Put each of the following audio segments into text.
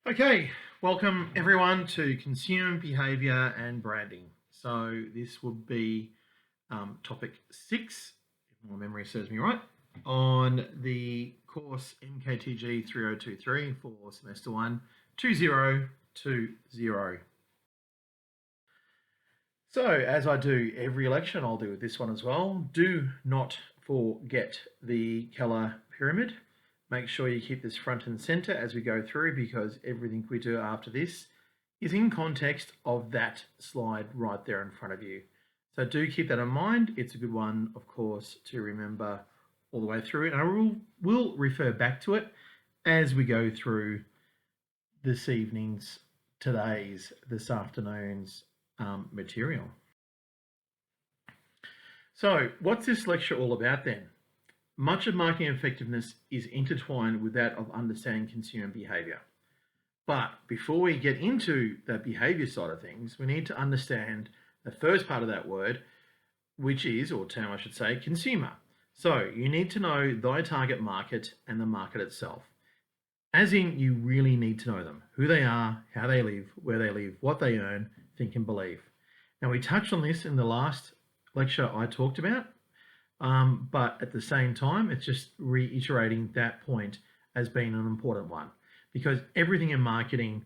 Okay, welcome everyone to Consumer Behaviour and Branding. So this would be topic 6, if my memory serves me right, on the course Mktg3023 for semester 1, 2020. So as I do every election, I'll do this one as well. Do not forget the colour pyramid. Make sure you keep this front and center as we go through, because everything we do after this is in context of that slide right there in front of you. So do keep that in mind. It's a good one, of course, to remember all the way through. And I will refer back to it as we go through this evening's, this afternoon's material. So what's this lecture all about then? Much of marketing effectiveness is intertwined with that of understanding consumer behaviour. But before we get into the behaviour side of things, we need to understand the first part of that word, which is, or term I should say, consumer. So you need to know thy target market and the market itself. As in, you really need to know them, who they are, how they live, where they live, what they earn, think and believe. Now, we touched on this in the last lecture I talked about, but at the same time, it's just reiterating that point as being an important one, because everything in marketing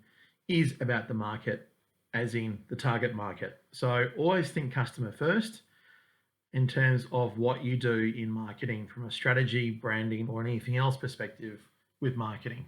is about the market, as in the target market. So always think customer first in terms of what you do in marketing from a strategy, branding, or anything else perspective with marketing.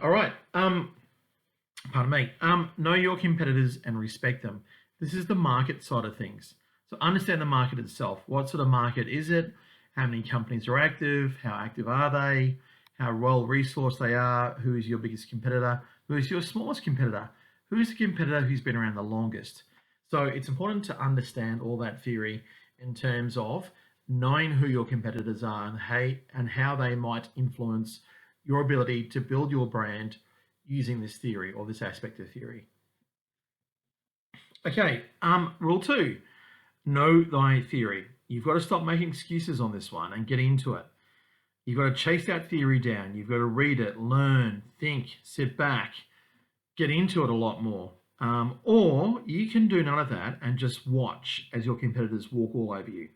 All right. Pardon me. Know your competitors and respect them. This is the market side of things. So understand the market itself. What sort of market is it? How many companies are active? How active are they? How well resourced they are? Who is your biggest competitor? Who is your smallest competitor? Who is the competitor who's been around the longest? So it's important to understand all that theory in terms of knowing who your competitors are and how they might influence your ability to build your brand using this theory or this aspect of theory. Okay, rule 2. Know thy theory. You've got to stop making excuses on this one and get into it. You've got to chase that theory down. You've got to read it, learn, think, sit back, get into it a lot more. Or you can do none of that and just watch as your competitors walk all over you,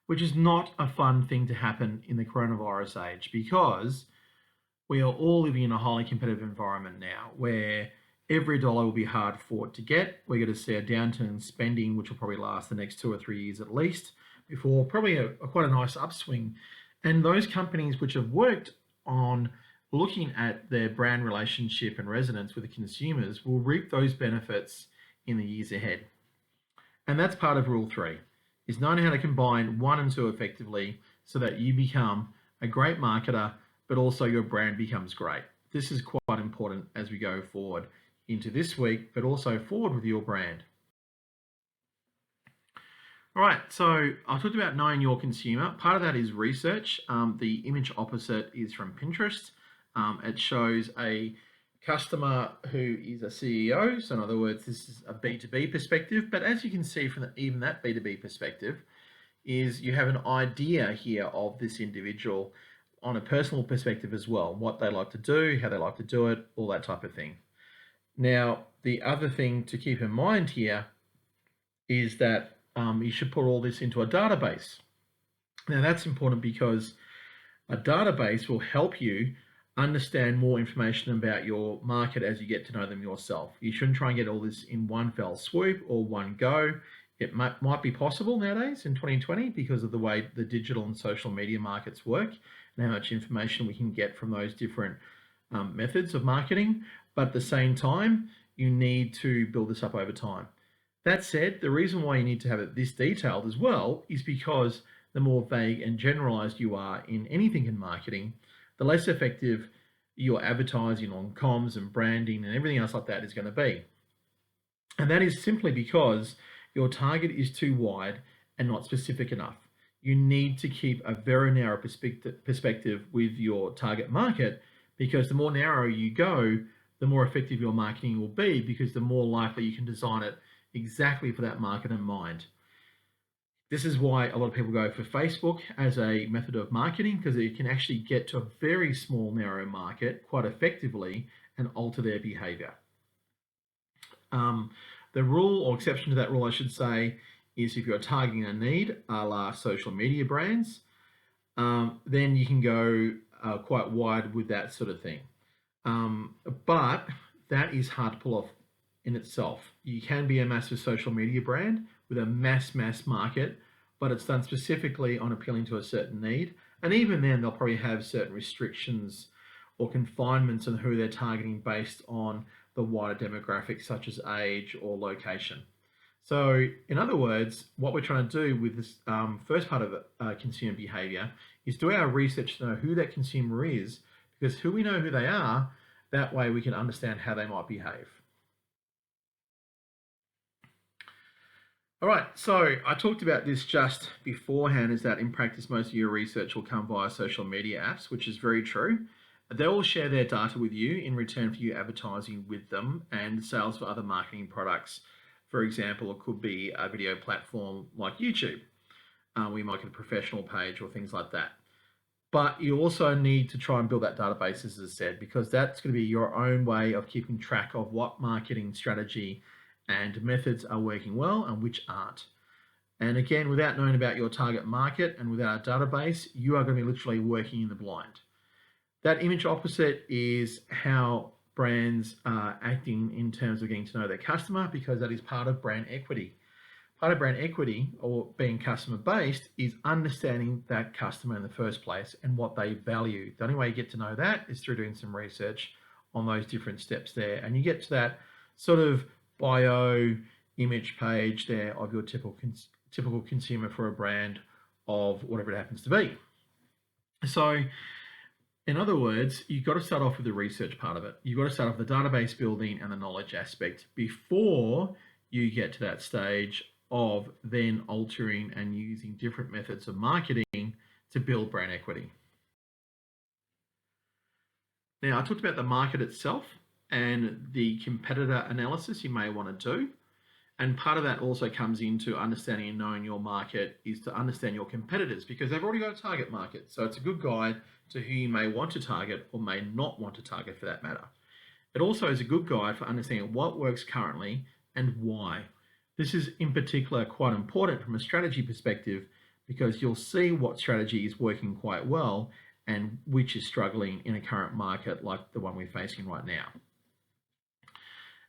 which is not a fun thing to happen in the coronavirus age, because we are all living in a highly competitive environment now where every dollar will be hard fought to get. We're going to see a downturn in spending, which will probably last the next 2 or 3 years at least, before probably quite a nice upswing. And those companies which have worked on looking at their brand relationship and resonance with the consumers will reap those benefits in the years ahead. And that's part of rule 3, is knowing how to combine 1 and 2 effectively so that you become a great marketer, but also your brand becomes great. This is quite important as we go forward into this week, but also forward with your brand. All right, so I talked about knowing your consumer. Part of that is research. The image opposite is from Pinterest. It shows a customer who is a CEO. So in other words, this is a B2B perspective. But as you can see from even that B2B perspective, is you have an idea here of this individual on a personal perspective as well, what they like to do, how they like to do it, all that type of thing. Now, the other thing to keep in mind here is that you should put all this into a database. Now, that's important because a database will help you understand more information about your market as you get to know them yourself. You shouldn't try and get all this in one fell swoop or one go. It might be possible nowadays in 2020 because of the way the digital and social media markets work and how much information we can get from those different methods of marketing. But at the same time, you need to build this up over time. That said, the reason why you need to have it this detailed as well is because the more vague and generalized you are in anything in marketing, the less effective your advertising on comms and branding and everything else like that is going to be. And that is simply because your target is too wide and not specific enough. You need to keep a very narrow perspective with your target market, because the more narrow you go, the more effective your marketing will be, because the more likely you can design it exactly for that market in mind. This is why a lot of people go for Facebook as a method of marketing, because it can actually get to a very small, narrow market quite effectively and alter their behavior. The rule or exception to that rule, I should say, is if you're targeting a need, a la social media brands, then you can go quite wide with that sort of thing. But that is hard to pull off in itself. You can be a massive social media brand with a mass market, but it's done specifically on appealing to a certain need. And even then, they'll probably have certain restrictions or confinements on who they're targeting based on the wider demographics, such as age or location. So, in other words, what we're trying to do with this first part of consumer behavior is do our research to know who that consumer is, because who we know who they are, that way we can understand how they might behave. All right, so I talked about this just beforehand, is that in practice, most of your research will come via social media apps, which is very true. They will share their data with you in return for you advertising with them and sales for other marketing products. For example, it could be a video platform like YouTube. We might get a professional page or things like that. But you also need to try and build that database, as I said, because that's going to be your own way of keeping track of what marketing strategy and methods are working well and which aren't. And again, without knowing about your target market and without a database, you are going to be literally working in the blind. That image opposite is how brands are acting in terms of getting to know their customer, because that is part of brand equity. Part of brand equity, or being customer based, is understanding that customer in the first place and what they value. The only way you get to know that is through doing some research on those different steps there. And you get to that sort of bio image page there of your typical consumer for a brand of whatever it happens to be. So, in other words, you've got to start off with the research part of it. You've got to start off with the database building and the knowledge aspect before you get to that stage of then altering and using different methods of marketing to build brand equity. Now, I talked about the market itself and the competitor analysis you may want to do. And part of that also comes into understanding and knowing your market is to understand your competitors, because they've already got a target market. So it's a good guide to who you may want to target or may not want to target for that matter. It also is a good guide for understanding what works currently and why. This is in particular quite important from a strategy perspective, because you'll see what strategy is working quite well and which is struggling in a current market like the one we're facing right now.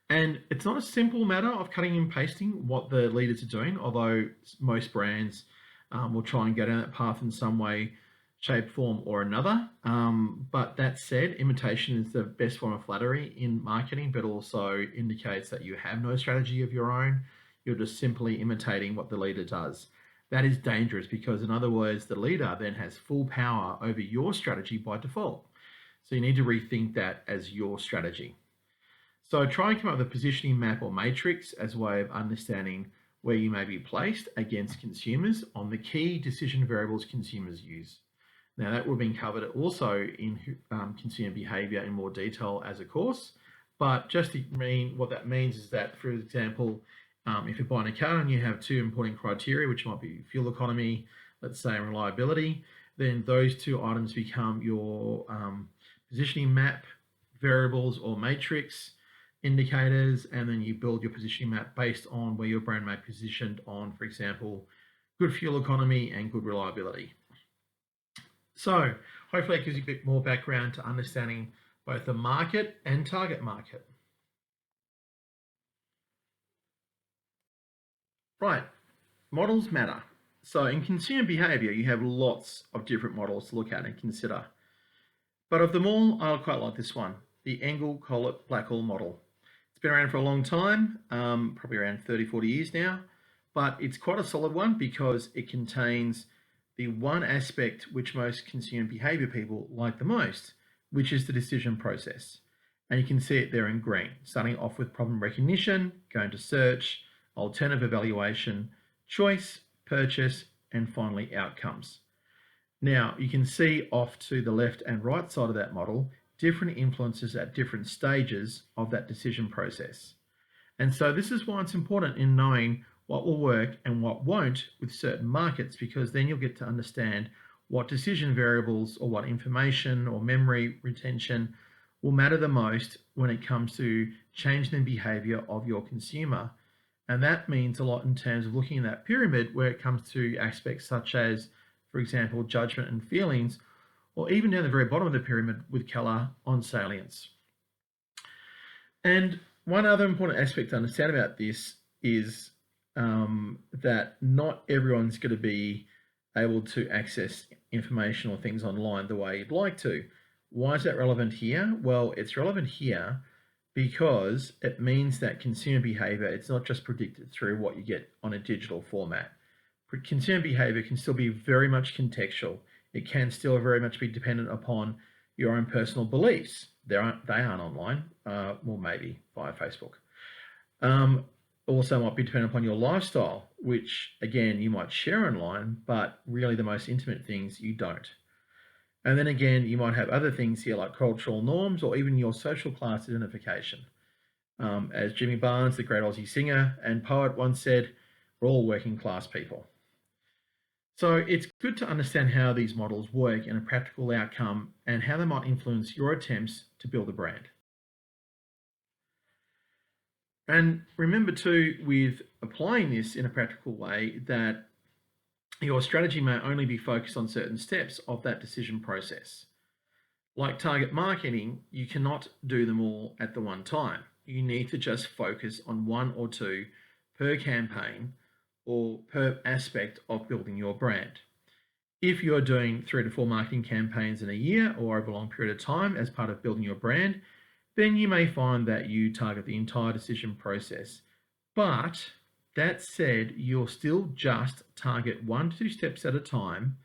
And it's not a simple matter of cutting and pasting what the leaders are doing, although most brands will try and go down that path in some way, shape, form, or another. But that said, imitation is the best form of flattery in marketing, but also indicates that you have no strategy of your own. You're just simply imitating what the leader does. That is dangerous, because in other words, the leader then has full power over your strategy by default. So you need to rethink that as your strategy. So try and come up with a positioning map or matrix as a way of understanding where you may be placed against consumers on the key decision variables consumers use. Now, that will be covered also in consumer behaviour in more detail as a course, but just to mean what that means is that, for example, if you're buying a car and you have two important criteria, which might be fuel economy, let's say, and reliability, then those two items become your positioning map variables or matrix indicators, and then you build your positioning map based on where your brand may be positioned on, for example, good fuel economy and good reliability. So hopefully that gives you a bit more background to understanding both the market and target market. Right, models matter. So in consumer behaviour, you have lots of different models to look at and consider. But of them all, I quite like this one, the Engel-Collett-Blackall model. It's been around for a long time, probably around 30, 40 years now, but it's quite a solid one because it contains the one aspect which most consumer behaviour people like the most, which is the decision process. And you can see it there in green, starting off with problem recognition, going to search, alternative evaluation, choice, purchase, and finally outcomes. Now, you can see off to the left and right side of that model, different influences at different stages of that decision process. And so this is why it's important in knowing what will work and what won't with certain markets, because then you'll get to understand what decision variables or what information or memory retention will matter the most when it comes to changing the behavior of your consumer. And that means a lot in terms of looking at that pyramid where it comes to aspects such as, for example, judgment and feelings, or even down the very bottom of the pyramid with color on salience. And one other important aspect to understand about this is that not everyone's going to be able to access information or things online the way you'd like to. Why is that relevant here? Well, it's relevant here because it means that consumer behavior, it's not just predicted through what you get on a digital format. Consumer behavior can still be very much contextual. It can still very much be dependent upon your own personal beliefs. They aren't online, well, maybe via Facebook. Also might be dependent upon your lifestyle, which again, you might share online, but really the most intimate things you don't. And then again, you might have other things here like cultural norms or even your social class identification. As Jimmy Barnes, the great Aussie singer and poet, once said, we're all working class people. So it's good to understand how these models work and a practical outcome and how they might influence your attempts to build a brand. And remember too, with applying this in a practical way, that your strategy may only be focused on certain steps of that decision process. Like target marketing, you cannot do them all at the one time. You need to just focus on one or two per campaign or per aspect of building your brand. If you're doing 3 to 4 marketing campaigns in a year or over a long period of time as part of building your brand, then you may find that you target the entire decision process. But that said, you'll still just target 1 to 2 steps at a time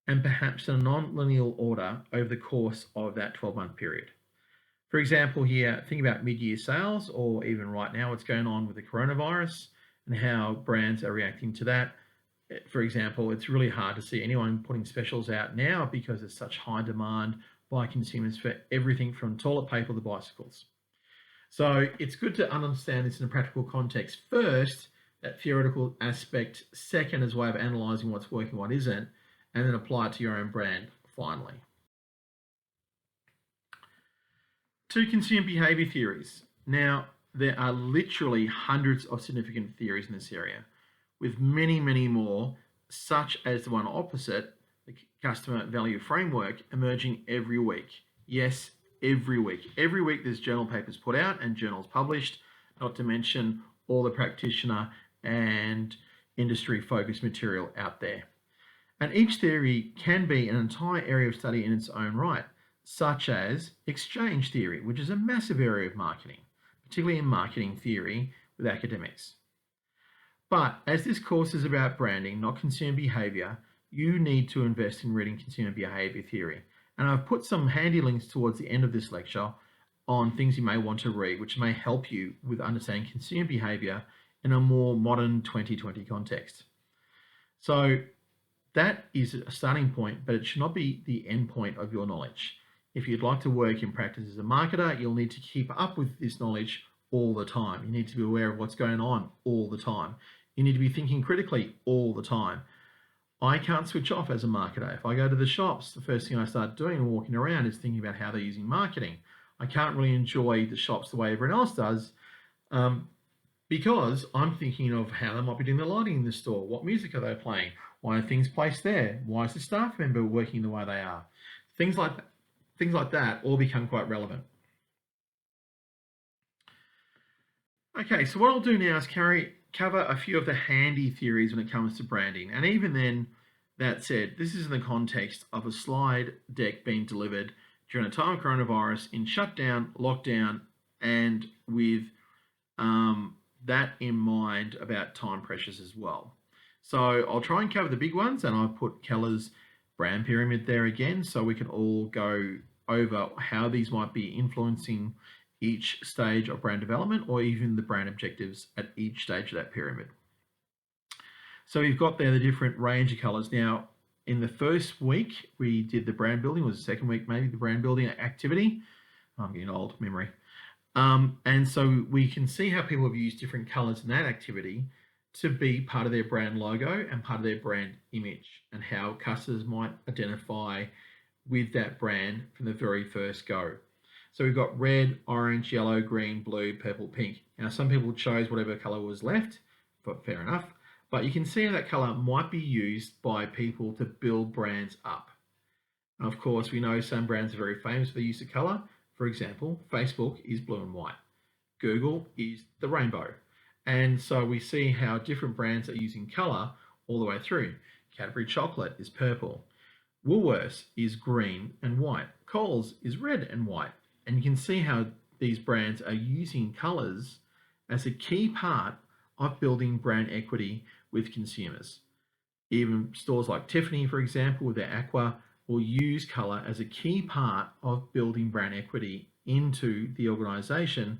and perhaps in a non-linear order over the course of that 12-month period. For example, here, think about mid-year sales, or even right now what's going on with the coronavirus and how brands are reacting to that. For example, it's really hard to see anyone putting specials out now because there's such high demand by consumers for everything from toilet paper to bicycles. So it's good to understand this in a practical context first, that theoretical aspect second as a way of analysing what's working, what isn't, and then apply it to your own brand finally. 2 consumer behaviour theories. Now, there are literally hundreds of significant theories in this area, with many, many more, such as the one opposite, the customer value framework, emerging every week. Yes, every week. Every week there's journal papers put out and journals published, not to mention all the practitioner and industry focused material out there. And each theory can be an entire area of study in its own right, such as exchange theory, which is a massive area of marketing, particularly in marketing theory with academics. But as this course is about branding, not consumer behaviour, you need to invest in reading consumer behaviour theory. And I've put some handy links towards the end of this lecture on things you may want to read, which may help you with understanding consumer behaviour in a more modern 2020 context. So that is a starting point, but it should not be the end point of your knowledge. If you'd like to work in practice as a marketer, you'll need to keep up with this knowledge all the time. You need to be aware of what's going on all the time. You need to be thinking critically all the time. I can't switch off as a marketer. If I go to the shops, the first thing I start doing and walking around is thinking about how they're using marketing. I can't really enjoy the shops the way everyone else does because I'm thinking of how they might be doing the lighting in the store. What music are they playing? Why are things placed there? Why is the staff member working the way they are? Things like that all become quite relevant. Okay, so what I'll do now is cover a few of the handy theories when it comes to branding. And even then, that said, this is in the context of a slide deck being delivered during a time of coronavirus in shutdown, lockdown, and with that in mind about time pressures as well. So I'll try and cover the big ones, and I've put Keller's brand pyramid there again so we can all go over how these might be influencing each stage of brand development or even the brand objectives at each stage of that pyramid. So we've got there the different range of colors. Now, in the first week, we did the brand building, was the second week maybe, the brand building activity. I'm getting old, memory. And so we can see how people have used different colors in that activity. to be part of their brand logo and part of their brand image, and how customers might identify with that brand from the very first go. So we've got red, orange, yellow, green, blue, purple, pink. Now some people chose whatever color was left, but fair enough. But you can see how that color might be used by people to build brands up. Of course, we know some brands are very famous for the use of color. For example, Facebook is blue and white. Google is the rainbow. And so we see how different brands are using color all the way through. Cadbury chocolate is purple. Woolworths is green and white. Coles is red and white. And you can see how these brands are using colors as a key part of building brand equity with consumers. Even stores like Tiffany, for example, with their aqua, will use color as a key part of building brand equity into the organization,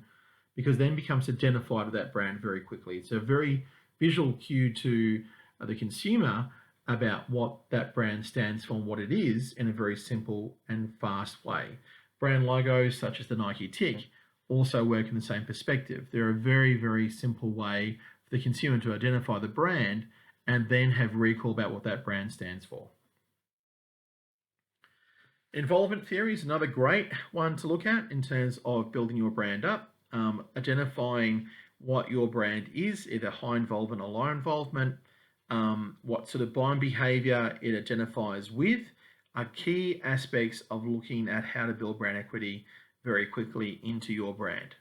because then becomes identified with that brand very quickly. It's a very visual cue to the consumer about what that brand stands for and what it is in a very simple and fast way. Brand logos such as the Nike tick also work in the same perspective. They're a very, very simple way for the consumer to identify the brand and then have recall about what that brand stands for. Involvement theory is another great one to look at in terms of building your brand up, identifying what your brand is, either high involvement or low involvement, what sort of buying behavior it identifies with, are key aspects of looking at how to build brand equity very quickly into your brand.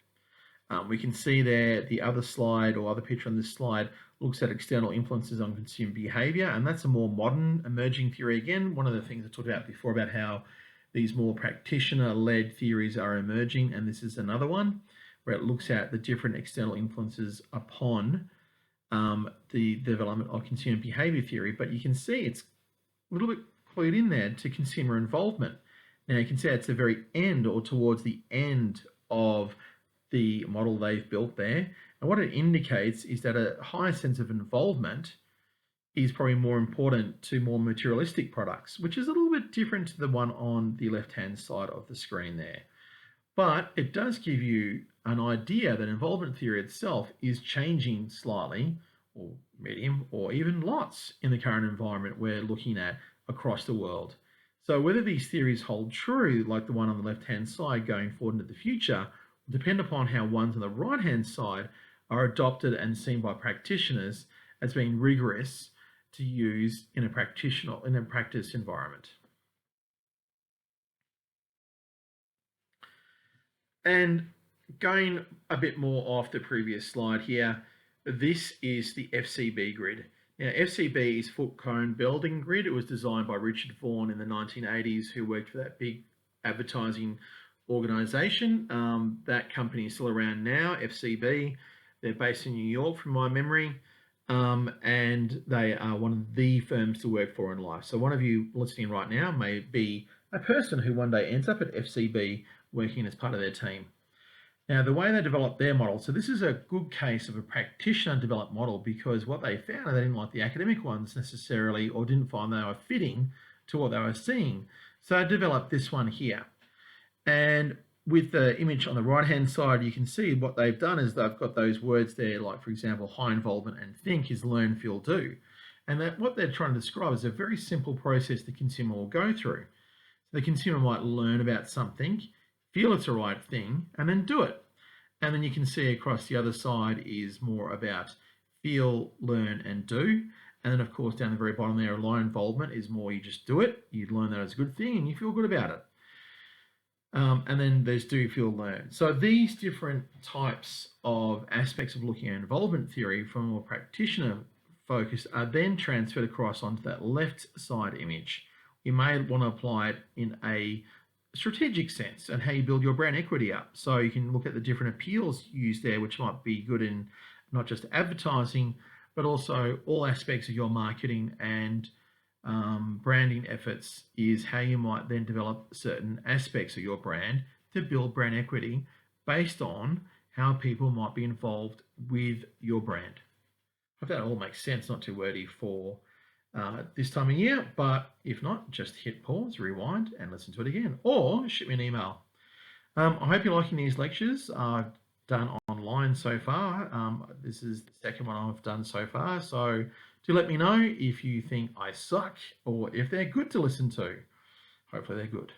We can see there the other slide or other picture on this slide looks at external influences on consumer behavior, and that's a more modern emerging theory. Again, one of the things I talked about before about how these more practitioner-led theories are emerging, and this is another one where it looks at the different external influences upon the development of consumer behavior theory. But you can see it's a little bit clued in there to consumer involvement. Now you can see it's the very end or towards the end of the model they've built there. And what it indicates is that a higher sense of involvement is probably more important to more materialistic products, which is a little bit different to the one on the left-hand side of the screen there. But it does give you an idea that involvement theory itself is changing slightly, or medium, or even lots in the current environment we're looking at across the world. So whether these theories hold true, like the one on the left-hand side going forward into the future, will depend upon how ones on the right-hand side are adopted and seen by practitioners as being rigorous to use in a practice environment. And going a bit more off the previous slide here, this is the FCB grid. Now, FCB is foot cone building grid. It was designed by Richard Vaughan in the 1980s, who worked for that big advertising organization. That company is still around now, FCB. They're based in New York from my memory. And they are one of the firms to work for in life. So one of you listening right now may be a person who one day ends up at FCB working as part of their team. Now, the way they developed their model, so this is a good case of a practitioner developed model, because what they found, they didn't like the academic ones necessarily, or didn't find they were fitting to what they were seeing. So I developed this one here. And with the image on the right-hand side, you can see what they've done is they've got those words there, like, for example, high involvement and think is learn, feel, do. And that what they're trying to describe is a very simple process the consumer will go through. So the consumer might learn about something, feel it's the right thing, and then do it. And then you can see across the other side is more about feel, learn, and do. And then, of course, down the very bottom there, low involvement is more you just do it, you learn that as a good thing, and you feel good about it. And then there's do, feel, learn. So these different types of aspects of looking at involvement theory from a more practitioner focus are then transferred across onto that left side image. You may want to apply it in a strategic sense and how you build your brand equity up. So you can look at the different appeals used there, which might be good in not just advertising, but also all aspects of your marketing and branding efforts, is how you might then develop certain aspects of your brand to build brand equity based on how people might be involved with your brand. I hope that all makes sense, not too wordy for this time of year, but if not, just hit pause, rewind, and listen to it again, or shoot me an email. I hope you're liking these lectures I've done online. online so far. This is the second one I've done so far. So do let me know if you think I suck or if they're good to listen to. Hopefully they're good.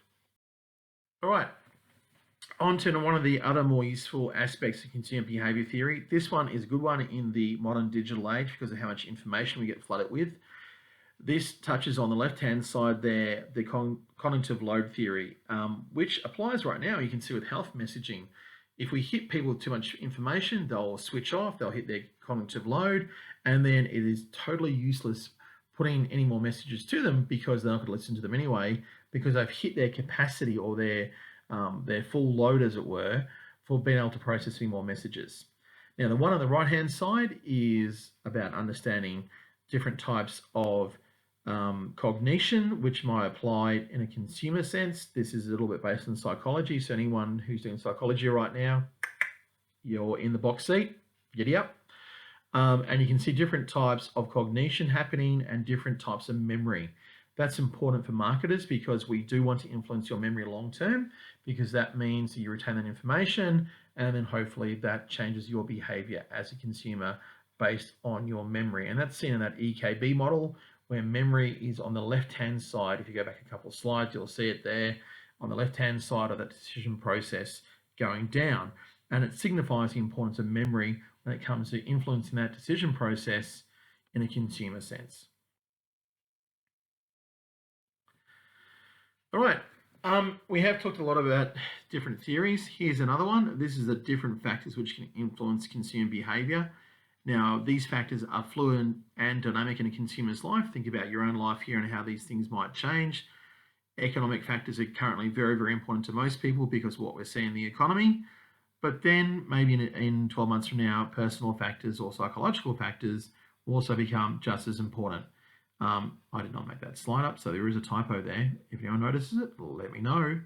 All right. On to one of the other more useful aspects of consumer behavior theory. This one is a good one in the modern digital age because of how much information we get flooded with. This touches on the left-hand side there, the cognitive load theory, which applies right now. You can see with health messaging, if we hit people with too much information, they'll switch off, they'll hit their cognitive load, and then it is totally useless putting any more messages to them because they're not going to listen to them anyway, because they've hit their capacity or their full load, as it were, for being able to process any more messages. Now, the one on the right-hand side is about understanding different types of cognition, which might apply in a consumer sense. This is a little bit based on psychology. So anyone who's doing psychology right now, you're in the box seat, giddy up. And you can see different types of cognition happening and different types of memory. That's important for marketers because we do want to influence your memory long term, because that means that you retain that information and then hopefully that changes your behavior as a consumer based on your memory. And that's seen in that EKB model where memory is on the left-hand side. If you go back a couple of slides, you'll see it there on the left-hand side of that decision process going down. And it signifies the importance of memory when it comes to influencing that decision process in a consumer sense. All right, we have talked a lot about different theories. Here's another one. This is the different factors which can influence consumer behavior. Now, these factors are fluid and dynamic in a consumer's life. Think about your own life here and how these things might change. Economic factors are currently very, very important to most people because of what we're seeing in the economy. But then maybe in 12 months from now, personal factors or psychological factors will also become just as important. I did not make that slide up, so there is a typo there. If anyone notices it, let me know.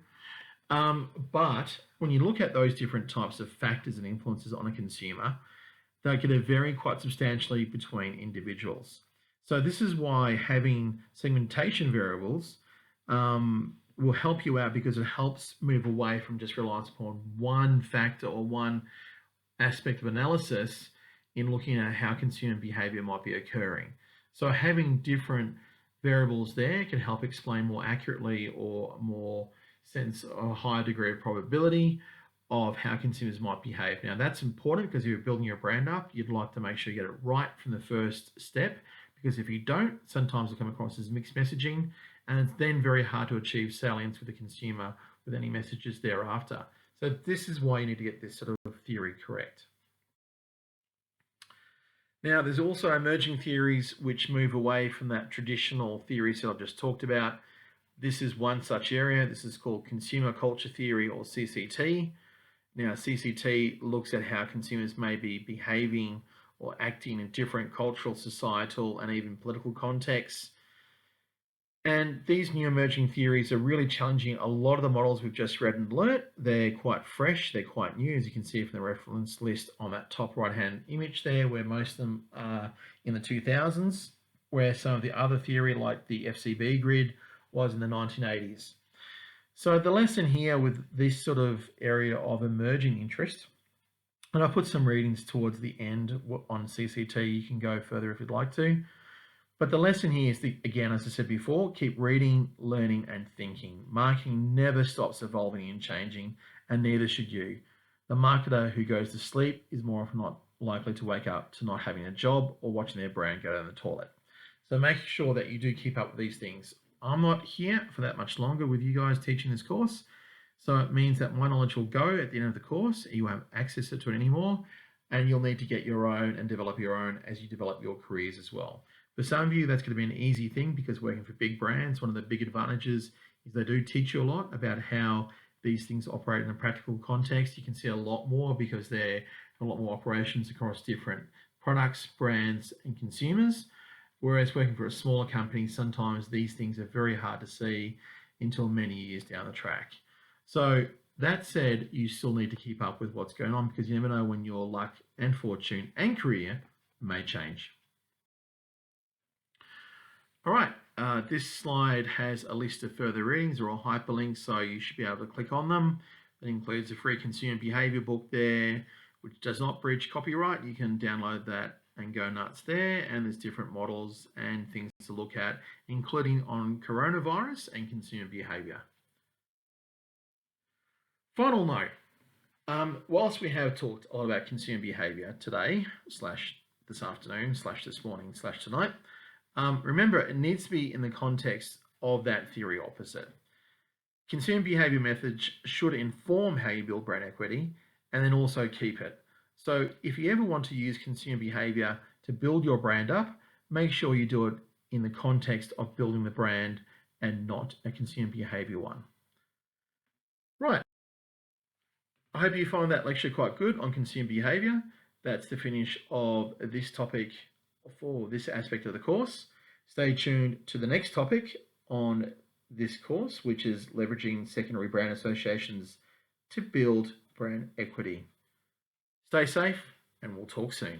But when you look at those different types of factors and influences on a consumer, they can vary quite substantially between individuals. So this is why having segmentation variables will help you out, because it helps move away from just reliance upon one factor or one aspect of analysis in looking at how consumer behavior might be occurring. So having different variables there can help explain more accurately or more sense a higher degree of probability of how consumers might behave. Now that's important because if you're building your brand up, you'd like to make sure you get it right from the first step, because if you don't, sometimes it'll come across as mixed messaging, and it's then very hard to achieve salience with the consumer with any messages thereafter. So this is why you need to get this sort of theory correct. Now, there's also emerging theories which move away from that traditional theories that I've just talked about. This is one such area. This is called consumer culture theory, or CCT. Now, CCT looks at how consumers may be behaving or acting in different cultural, societal, and even political contexts. And these new emerging theories are really challenging a lot of the models we've just read and learnt. They're quite fresh, they're quite new, as you can see from the reference list on that top right-hand image there, where most of them are in the 2000s, where some of the other theory, like the FCB grid, was in the 1980s. So the lesson here with this sort of area of emerging interest, and I'll put some readings towards the end on CCT, you can go further if you'd like to. But the lesson here is, again, as I said before, keep reading, learning, and thinking. Marketing never stops evolving and changing, and neither should you. The marketer who goes to sleep is more often not likely to wake up to not having a job or watching their brand go down the toilet. So make sure that you do keep up with these things. I'm not here for that much longer with you guys teaching this course. So it means that my knowledge will go at the end of the course. You won't have access to it anymore, and you'll need to get your own and develop your own as you develop your careers as well. For some of you, that's going to be an easy thing, because working for big brands, one of the big advantages is they do teach you a lot about how these things operate in a practical context. You can see a lot more because they're a lot more operations across different products, brands, and consumers. Whereas working for a smaller company, sometimes these things are very hard to see until many years down the track. So that said, you still need to keep up with what's going on, because you never know when your luck and fortune and career may change. All right, this slide has a list of further readings. They're all hyperlinks, so you should be able to click on them. That includes a free consumer behavior book there, which does not breach copyright. You can download that and go nuts there. And there's different models and things to look at, including on coronavirus and consumer behavior. Final note, whilst we have talked a lot about consumer behavior today, / this afternoon, / this morning, / tonight, remember it needs to be in the context of that theory opposite. Consumer behavior methods should inform how you build brand equity and then also keep it. So if you ever want to use consumer behavior to build your brand up, make sure you do it in the context of building the brand and not a consumer behavior one. Right. I hope you find that lecture quite good on consumer behavior. That's the finish of this topic for this aspect of the course. Stay tuned to the next topic on this course, which is leveraging secondary brand associations to build brand equity. Stay safe, and we'll talk soon.